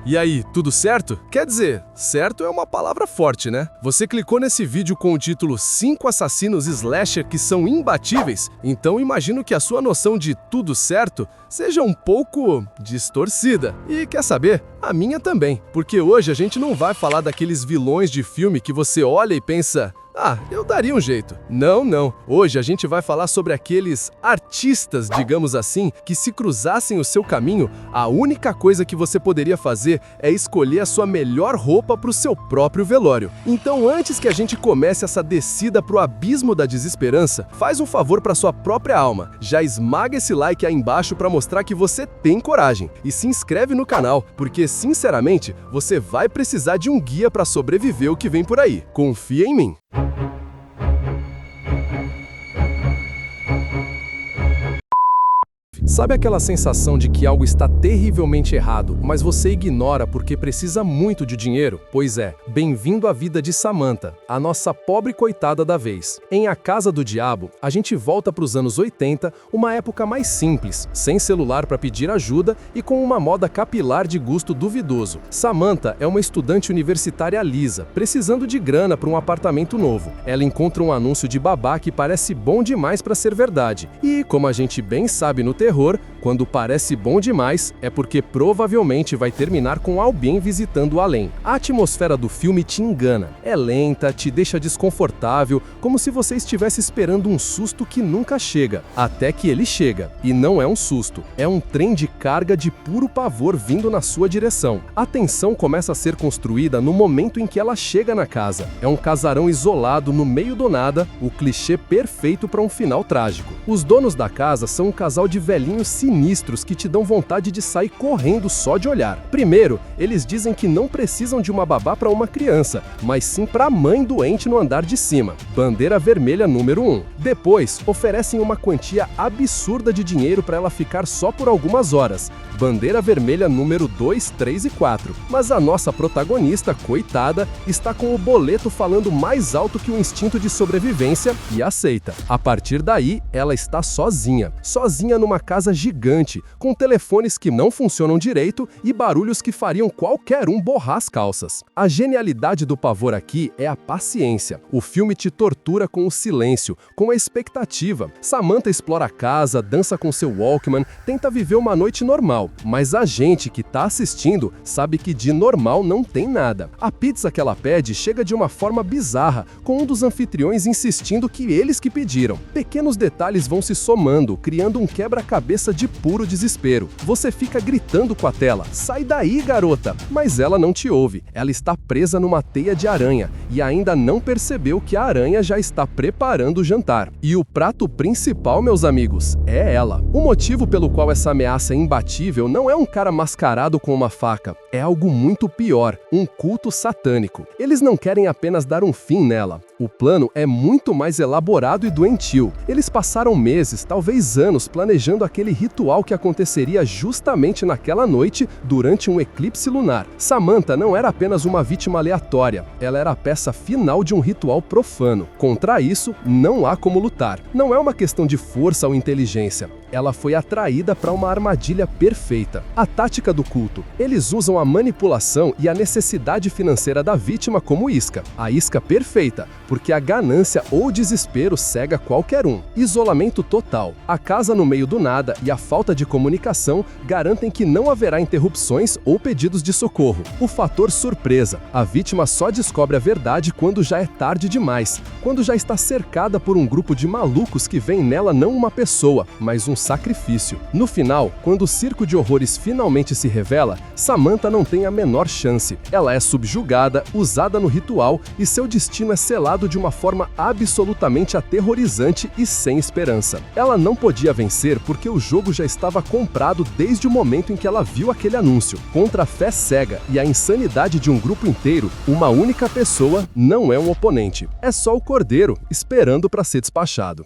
E aí, tudo certo? Quer dizer, certo é uma palavra forte, né? Você clicou nesse vídeo com o título 5 assassinos slasher que são imbatíveis, então imagino que a sua noção de tudo certo seja um pouco distorcida. E quer saber? A minha também, porque hoje a gente não vai falar daqueles vilões de filme que você olha e pensa: ah, eu daria um jeito. Não, não. Hoje a gente vai falar sobre aqueles artistas, digamos assim, que se cruzassem o seu caminho, a única coisa que você poderia fazer é escolher a sua melhor roupa para o seu próprio velório. Então, antes que a gente comece essa descida pro abismo da desesperança, faz um favor para sua própria alma. Já esmaga esse like aí embaixo para mostrar que você tem coragem. E se inscreve no canal, porque, sinceramente, você vai precisar de um guia para sobreviver o que vem por aí. Confia em mim. Sabe aquela sensação de que algo está terrivelmente errado, mas você ignora porque precisa muito de dinheiro? Pois é, bem-vindo à vida de Samantha, a nossa pobre coitada da vez. Em A Casa do Diabo, a gente volta para os anos 80, uma época mais simples, sem celular para pedir ajuda e com uma moda capilar de gosto duvidoso. Samantha é uma estudante universitária lisa, precisando de grana para um apartamento novo. Ela encontra um anúncio de babá que parece bom demais para ser verdade. E, como a gente bem sabe no terror, quando parece bom demais, é porque provavelmente vai terminar com alguém visitando o além. A atmosfera do filme te engana. É lenta, te deixa desconfortável, como se você estivesse esperando um susto que nunca chega. Até que ele chega. E não é um susto. É um trem de carga de puro pavor vindo na sua direção. A tensão começa a ser construída no momento em que ela chega na casa. É um casarão isolado no meio do nada, o clichê perfeito para um final trágico. Os donos da casa são um casal de velhinhos sinistros que te dão vontade de sair correndo só de olhar. Primeiro, eles dizem que não precisam de uma babá para uma criança, mas sim para a mãe doente no andar de cima. Bandeira vermelha número 1. Depois, oferecem uma quantia absurda de dinheiro para ela ficar só por algumas horas. Bandeira vermelha número 2, 3 e 4. Mas a nossa protagonista, coitada, está com o boleto falando mais alto que o instinto de sobrevivência e aceita. A partir daí, ela está sozinha. Sozinha numa casa gigante, com telefones que não funcionam direito e barulhos que fariam qualquer um borrar as calças. A genialidade do pavor aqui é a paciência. O filme te tortura com o silêncio, com a expectativa. Samantha explora a casa, dança com seu Walkman, tenta viver uma noite normal, mas a gente que tá assistindo sabe que de normal não tem nada. A pizza que ela pede chega de uma forma bizarra, com um dos anfitriões insistindo que eles que pediram. Pequenos detalhes vão se somando, criando um quebra-cabeça de puro desespero. Você fica gritando com a tela: sai daí, garota! Mas ela não te ouve. Ela está presa numa teia de aranha e ainda não percebeu que a aranha já está preparando o jantar. E o prato principal, meus amigos, é ela. O motivo pelo qual essa ameaça é imbatível não é um cara mascarado com uma faca. É algo muito pior, um culto satânico. Eles não querem apenas dar um fim nela. O plano é muito mais elaborado e doentio. Eles passaram meses, talvez anos, planejando aquele ritual que aconteceria justamente naquela noite durante um eclipse lunar. Samantha não era apenas uma vítima aleatória, ela era a peça final de um ritual profano. Contra isso, não há como lutar. Não é uma questão de força ou inteligência. Ela foi atraída para uma armadilha perfeita. A tática do culto. Eles usam a manipulação e a necessidade financeira da vítima como isca. A isca perfeita, porque a ganância ou desespero cega qualquer um. Isolamento total. A casa no meio do nada e a falta de comunicação garantem que não haverá interrupções ou pedidos de socorro. O fator surpresa. A vítima só descobre a verdade quando já é tarde demais, quando já está cercada por um grupo de malucos que veem nela não uma pessoa, mas um sacrifício. No final, quando o circo de horrores finalmente se revela, Samantha não tem a menor chance. Ela é subjugada, usada no ritual e seu destino é selado de uma forma absolutamente aterrorizante e sem esperança. Ela não podia vencer porque o jogo já estava comprado desde o momento em que ela viu aquele anúncio. Contra a fé cega e a insanidade de um grupo inteiro, uma única pessoa não é um oponente. É só o cordeiro esperando para ser despachado.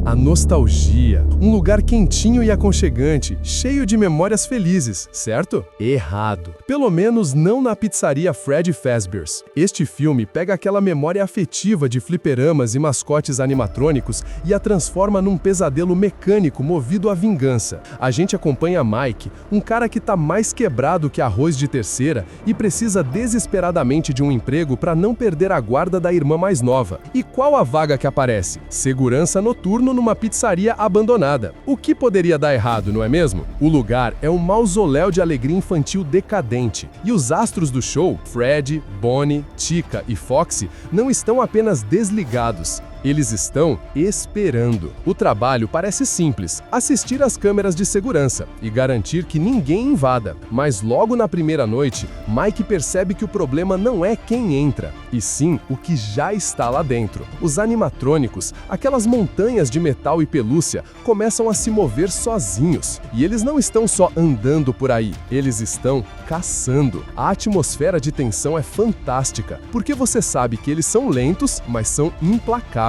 A nostalgia. Um lugar quentinho e aconchegante, cheio de memórias felizes, certo? Errado. Pelo menos não na pizzaria Freddy Fazbear's. Este filme pega aquela memória afetiva de fliperamas e mascotes animatrônicos e a transforma num pesadelo mecânico movido à vingança. A gente acompanha Mike, um cara que tá mais quebrado que arroz de terceira e precisa desesperadamente de um emprego para não perder a guarda da irmã mais nova. E qual a vaga que aparece? Segurança noturno numa pizzaria abandonada. O que poderia dar errado, não é mesmo? O lugar é um mausoléu de alegria infantil decadente. E os astros do show, Freddy, Bonnie, Chica e Foxy, não estão apenas desligados. Eles estão esperando. O trabalho parece simples: assistir às câmeras de segurança e garantir que ninguém invada. Mas logo na primeira noite, Mike percebe que o problema não é quem entra, e sim o que já está lá dentro. Os animatrônicos, aquelas montanhas de metal e pelúcia, começam a se mover sozinhos. E eles não estão só andando por aí, eles estão caçando. A atmosfera de tensão é fantástica, porque você sabe que eles são lentos, mas são implacáveis.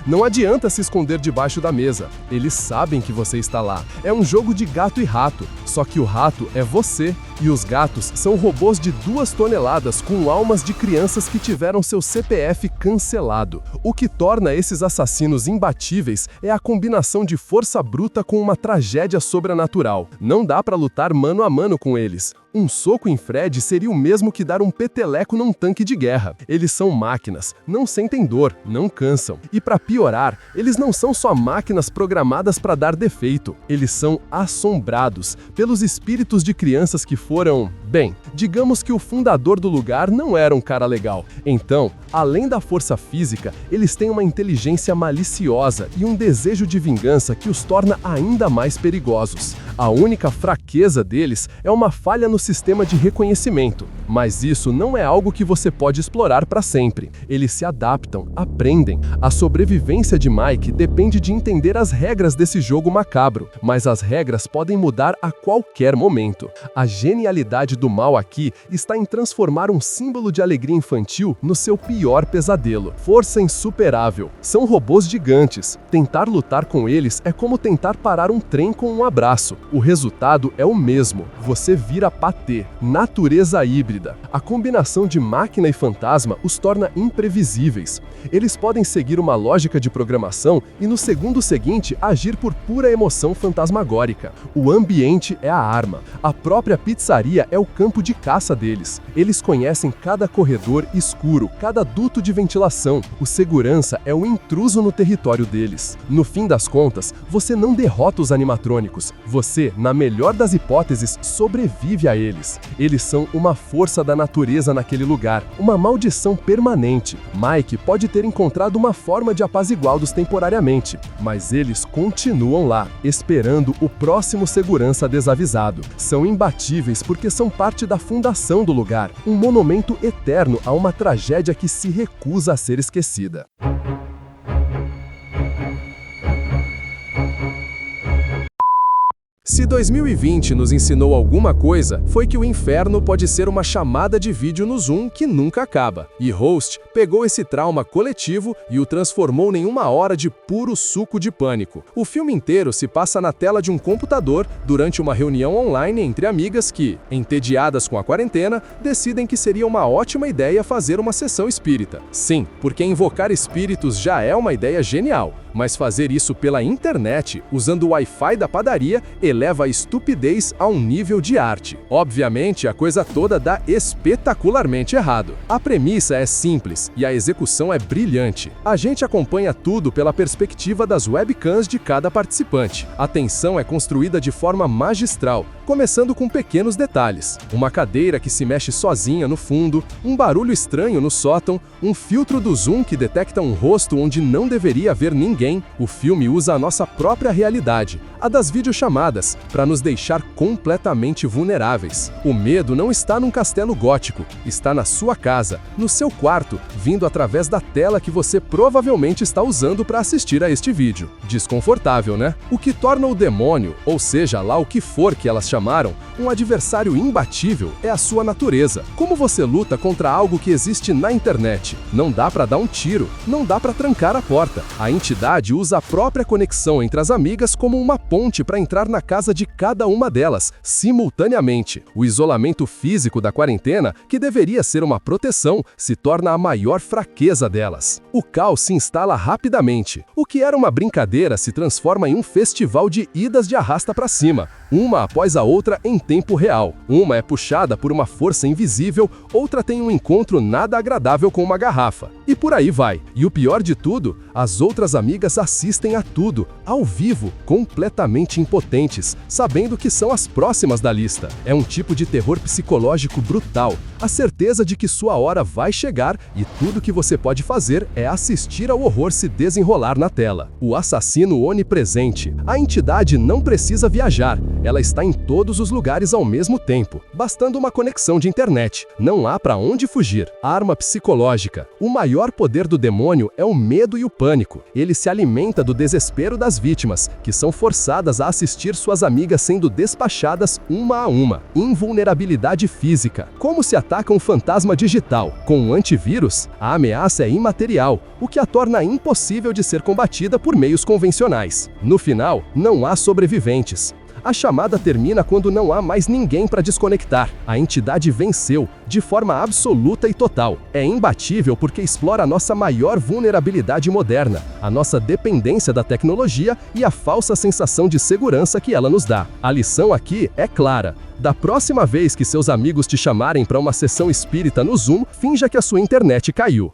Não adianta se esconder debaixo da mesa. Eles sabem que você está lá. É um jogo de gato e rato, só que o rato é você. E os gatos são robôs de 2 toneladas com almas de crianças que tiveram seu CPF cancelado. O que torna esses assassinos imbatíveis é a combinação de força bruta com uma tragédia sobrenatural. Não dá pra lutar mano a mano com eles. Um soco em Fred seria o mesmo que dar um peteleco num tanque de guerra. Eles são máquinas, não sentem dor, não cansam. E para piorar, eles não são só máquinas programadas para dar defeito. Eles são assombrados pelos espíritos de crianças que foram... Bem, digamos que o fundador do lugar não era um cara legal. Então, além da força física, eles têm uma inteligência maliciosa e um desejo de vingança que os torna ainda mais perigosos. A única fraqueza deles é uma falha no sistema de reconhecimento, mas isso não é algo que você pode explorar para sempre. Eles se adaptam, aprendem. A sobrevivência de Mike depende de entender as regras desse jogo macabro, mas as regras podem mudar a qualquer momento. A genialidade do mal aqui está em transformar um símbolo de alegria infantil no seu pior pesadelo. Força insuperável. São robôs gigantes. Tentar lutar com eles é como tentar parar um trem com um abraço. O resultado é o mesmo. Você vira patê. Natureza híbrida. A combinação de máquina e fantasma os torna imprevisíveis. Eles podem seguir uma lógica de programação e no segundo seguinte agir por pura emoção fantasmagórica. O ambiente é a arma. A própria pizzaria é o campo de caça deles. Eles conhecem cada corredor escuro, cada duto de ventilação. O segurança é o intruso no território deles. No fim das contas, você não derrota os animatrônicos. Você, na melhor das hipóteses, sobrevive a eles. Eles são uma força da natureza naquele lugar, uma maldição permanente. Mike pode ter encontrado uma forma de apaziguá-los temporariamente, mas eles continuam lá, esperando o próximo segurança desavisado. São imbatíveis porque são parte da fundação do lugar, um monumento eterno a uma tragédia que se recusa a ser esquecida. Se 2020 nos ensinou alguma coisa, foi que o inferno pode ser uma chamada de vídeo no Zoom que nunca acaba. E Host pegou esse trauma coletivo e o transformou em 1 hora de puro suco de pânico. O filme inteiro se passa na tela de um computador durante uma reunião online entre amigas que, entediadas com a quarentena, decidem que seria uma ótima ideia fazer uma sessão espírita. Sim, porque invocar espíritos já é uma ideia genial. Mas fazer isso pela internet, usando o Wi-Fi da padaria, eleva a estupidez a um nível de arte. Obviamente, a coisa toda dá espetacularmente errado. A premissa é simples e a execução é brilhante. A gente acompanha tudo pela perspectiva das webcams de cada participante. A tensão é construída de forma magistral, começando com pequenos detalhes. Uma cadeira que se mexe sozinha no fundo, um barulho estranho no sótão, um filtro do Zoom que detecta um rosto onde não deveria haver ninguém. O filme usa a nossa própria realidade, a das videochamadas, para nos deixar completamente vulneráveis. O medo não está num castelo gótico, está na sua casa, no seu quarto, vindo através da tela que você provavelmente está usando para assistir a este vídeo. Desconfortável, né? O que torna o demônio, ou seja lá o que for que elas chamaram, um adversário imbatível é a sua natureza. Como você luta contra algo que existe na internet? Não dá para dar um tiro, não dá para trancar a porta. A entidade entidade usa a própria conexão entre as amigas como uma ponte para entrar na casa de cada uma delas, simultaneamente. O isolamento físico da quarentena, que deveria ser uma proteção, se torna a maior fraqueza delas. O caos se instala rapidamente. O que era uma brincadeira se transforma em um festival de idas de arrasta para cima, uma após a outra em tempo real. Uma é puxada por uma força invisível, outra tem um encontro nada agradável com uma garrafa. E por aí vai. E o pior de tudo, as outras amigas assistem a tudo, ao vivo, completamente impotentes, sabendo que são as próximas da lista. É um tipo de terror psicológico brutal, a certeza de que sua hora vai chegar e tudo que você pode fazer é assistir ao horror se desenrolar na tela. O assassino onipresente. A entidade não precisa viajar, ela está em todos os lugares ao mesmo tempo, bastando uma conexão de internet. Não há para onde fugir. Arma psicológica. O maior poder do demônio é o medo e o pânico. Ele se alimenta do desespero das vítimas, que são forçadas a assistir suas amigas sendo despachadas uma a uma. Invulnerabilidade física. Como se ataca um fantasma digital? Com um antivírus, a ameaça é imaterial, o que a torna impossível de ser combatida por meios convencionais. No final, não há sobreviventes. A chamada termina quando não há mais ninguém para desconectar. A entidade venceu, de forma absoluta e total. É imbatível porque explora a nossa maior vulnerabilidade moderna, a nossa dependência da tecnologia e a falsa sensação de segurança que ela nos dá. A lição aqui é clara. Da próxima vez que seus amigos te chamarem para uma sessão espírita no Zoom, finja que a sua internet caiu.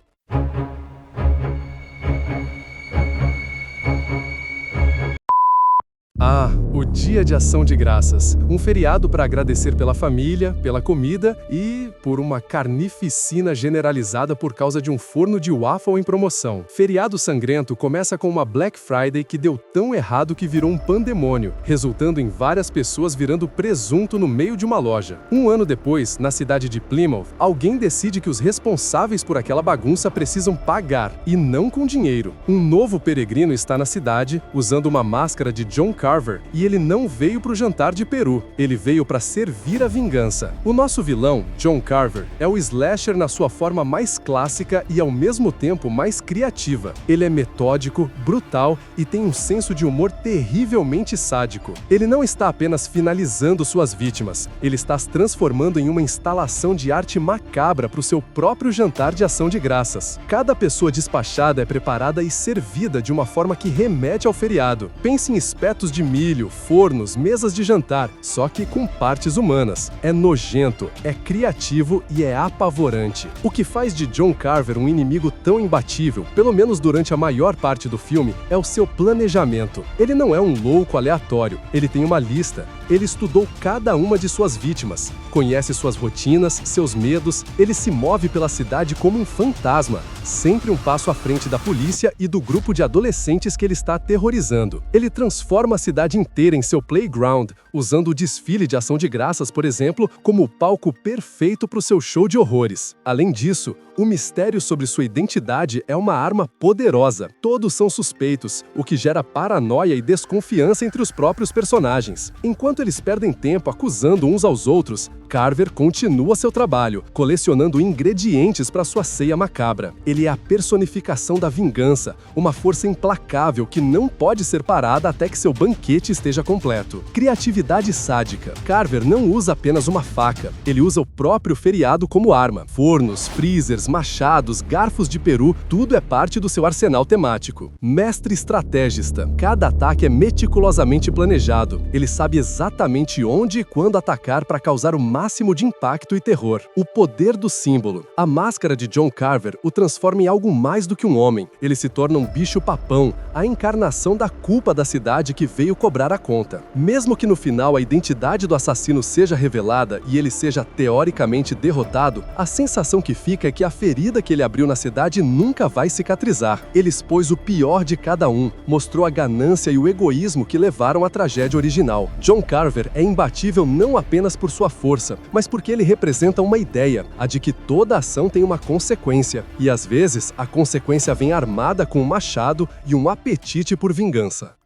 O Dia de Ação de Graças. Um feriado para agradecer pela família, pela comida e por uma carnificina generalizada por causa de um forno de waffle em promoção. Feriado sangrento começa com uma Black Friday que deu tão errado que virou um pandemônio, resultando em várias pessoas virando presunto no meio de uma loja. Um ano depois, na cidade de Plymouth, alguém decide que os responsáveis por aquela bagunça precisam pagar, e não com dinheiro. Um novo peregrino está na cidade, usando uma máscara de John Carver, e ele não veio para o jantar de peru, ele veio para servir a vingança. O nosso vilão, John Carver, é o slasher na sua forma mais clássica e ao mesmo tempo mais criativa. Ele é metódico, brutal e tem um senso de humor terrivelmente sádico. Ele não está apenas finalizando suas vítimas, ele está as transformando em uma instalação de arte macabra para o seu próprio jantar de ação de graças. Cada pessoa despachada é preparada e servida de uma forma que remete ao feriado. Pense em espetos de milho, fornos, mesas de jantar, só que com partes humanas. É nojento, é criativo e é apavorante. O que faz de John Carver um inimigo tão imbatível, pelo menos durante a maior parte do filme, é o seu planejamento. Ele não é um louco aleatório, ele tem uma lista. Ele estudou cada uma de suas vítimas, conhece suas rotinas, seus medos, ele se move pela cidade como um fantasma, sempre um passo à frente da polícia e do grupo de adolescentes que ele está aterrorizando. Ele transforma a cidade inteira em seu playground, usando o desfile de ação de graças, por exemplo, como o palco perfeito para o seu show de horrores. Além disso, o mistério sobre sua identidade é uma arma poderosa. Todos são suspeitos, o que gera paranoia e desconfiança entre os próprios personagens. Enquanto eles perdem tempo acusando uns aos outros, Carver continua seu trabalho, colecionando ingredientes para sua ceia macabra. Ele é a personificação da vingança, uma força implacável que não pode ser parada até que seu banquete esteja completo. Criatividade sádica. Carver não usa apenas uma faca, ele usa o próprio feriado como arma. Fornos, freezers, machados, garfos de peru, tudo é parte do seu arsenal temático. Mestre estrategista. Cada ataque é meticulosamente planejado. Ele sabe exatamente onde e quando atacar para causar o máximo de impacto e terror. O poder do símbolo. A máscara de John Carver o transforma em algo mais do que um homem. Ele se torna um bicho-papão, a encarnação da culpa da cidade que veio cobrar a conta. Mesmo que no final a identidade do assassino seja revelada e ele seja teoricamente derrotado, a sensação que fica é que a ferida que ele abriu na cidade nunca vai cicatrizar. Ele expôs o pior de cada um, mostrou a ganância e o egoísmo que levaram à tragédia original. John Carver é imbatível não apenas por sua força, mas porque ele representa uma ideia, a de que toda ação tem uma consequência, e às vezes a consequência vem armada com um machado e um apetite por vingança.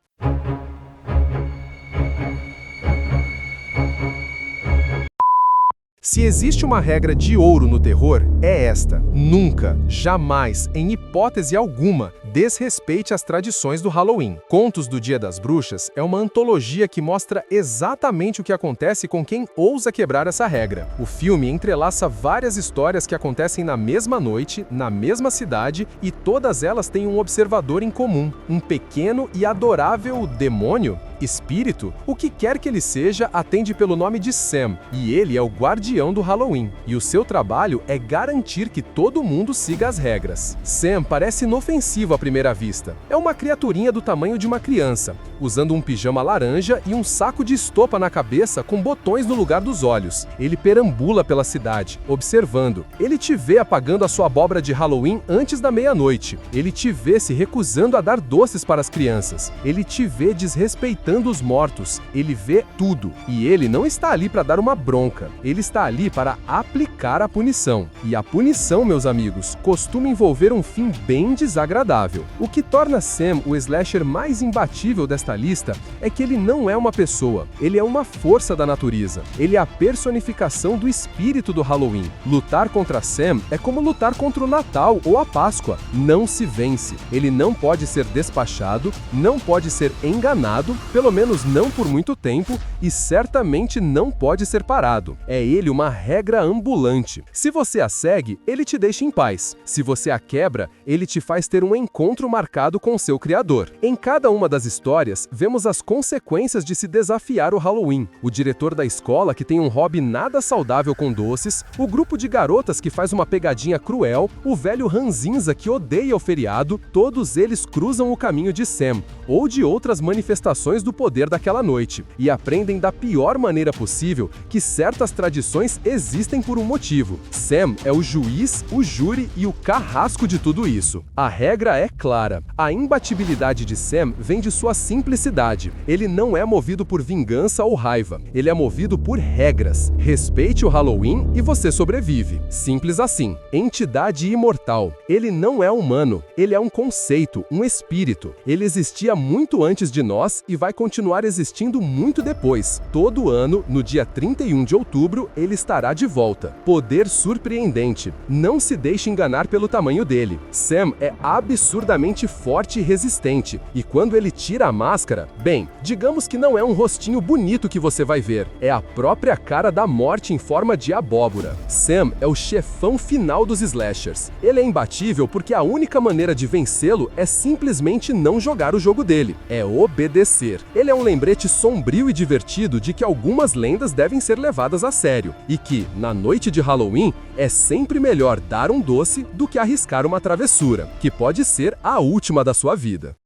Se existe uma regra de ouro no terror, é esta: nunca, jamais, em hipótese alguma, desrespeite as tradições do Halloween. Contos do Dia das Bruxas é uma antologia que mostra exatamente o que acontece com quem ousa quebrar essa regra. O filme entrelaça várias histórias que acontecem na mesma noite, na mesma cidade, e todas elas têm um observador em comum, um pequeno e adorável demônio? Espírito, o que quer que ele seja, atende pelo nome de Sam, e ele é o guardião do Halloween, e o seu trabalho é garantir que todo mundo siga as regras. Sam parece inofensivo à primeira vista. É uma criaturinha do tamanho de uma criança, usando um pijama laranja e um saco de estopa na cabeça com botões no lugar dos olhos. Ele perambula pela cidade, observando. Ele te vê apagando a sua abóbora de Halloween antes da meia-noite. Ele te vê se recusando a dar doces para as crianças. Ele te vê desrespeitando os mortos. Ele vê tudo. E ele não está ali para dar uma bronca. Ele está ali para aplicar a punição. E a punição, meus amigos, costuma envolver um fim bem desagradável. O que torna Sam o slasher mais imbatível desta lista é que ele não é uma pessoa. Ele é uma força da natureza. Ele é a personificação do espírito do Halloween. Lutar contra Sam é como lutar contra o Natal ou a Páscoa. Não se vence. Ele não pode ser despachado, não pode ser enganado, pelo menos não por muito tempo, e certamente não pode ser parado. É ele uma regra ambulante. Se você a segue, ele te deixa em paz. Se você a quebra, ele te faz ter um encontro marcado com seu criador. Em cada uma das histórias, vemos as consequências de se desafiar o Halloween. O diretor da escola que tem um hobby nada saudável com doces, o grupo de garotas que faz uma pegadinha cruel, o velho ranzinza que odeia o feriado, todos eles cruzam o caminho de Sam, ou de outras manifestações do poder daquela noite, e aprendem da pior maneira possível que certas tradições existem por um motivo. Sam é o juiz, o júri e o carrasco de tudo isso. A regra é clara. A imbatibilidade de Sam vem de sua simplicidade. Ele não é movido por vingança ou raiva. Ele é movido por regras. Respeite o Halloween e você sobrevive. Simples assim. Entidade imortal. Ele não é humano. Ele é um conceito, um espírito. Ele existia muito antes de nós e vai continuar existindo muito depois. Todo ano, no dia 31 de outubro, ele estará de volta. Poder surpreendente. Não se deixe enganar pelo tamanho dele. Sam é absurdamente forte e resistente. E quando ele tira a máscara, bem, digamos que não é um rostinho bonito que você vai ver. É a própria cara da morte em forma de abóbora. Sam é o chefão final dos slashers. Ele é imbatível porque a única maneira de vencê-lo é simplesmente não jogar o jogo dele. É obedecer. Ele é um lembrete sombrio e divertido de que algumas lendas devem ser levadas a sério, e que, na noite de Halloween, é sempre melhor dar um doce do que arriscar uma travessura, que pode ser a última da sua vida.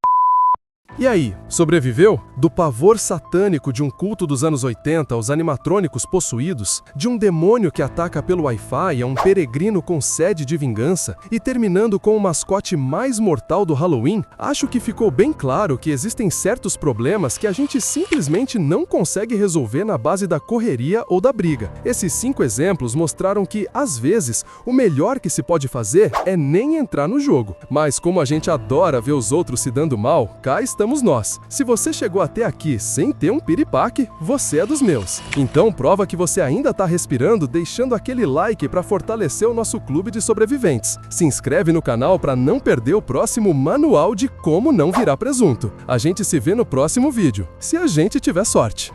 E aí, sobreviveu? Do pavor satânico de um culto dos anos 80 aos animatrônicos possuídos, de um demônio que ataca pelo Wi-Fi a um peregrino com sede de vingança e terminando com o mascote mais mortal do Halloween, acho que ficou bem claro que existem certos problemas que a gente simplesmente não consegue resolver na base da correria ou da briga. Esses 5 exemplos mostraram que, às vezes, o melhor que se pode fazer é nem entrar no jogo. Mas como a gente adora ver os outros se dando mal, cá estamos nós. Se você chegou até aqui sem ter um piripaque, você é dos meus. Então prova que você ainda tá respirando deixando aquele like para fortalecer o nosso clube de sobreviventes. Se inscreve no canal para não perder o próximo manual de como não virar presunto. A gente se vê no próximo vídeo, se a gente tiver sorte.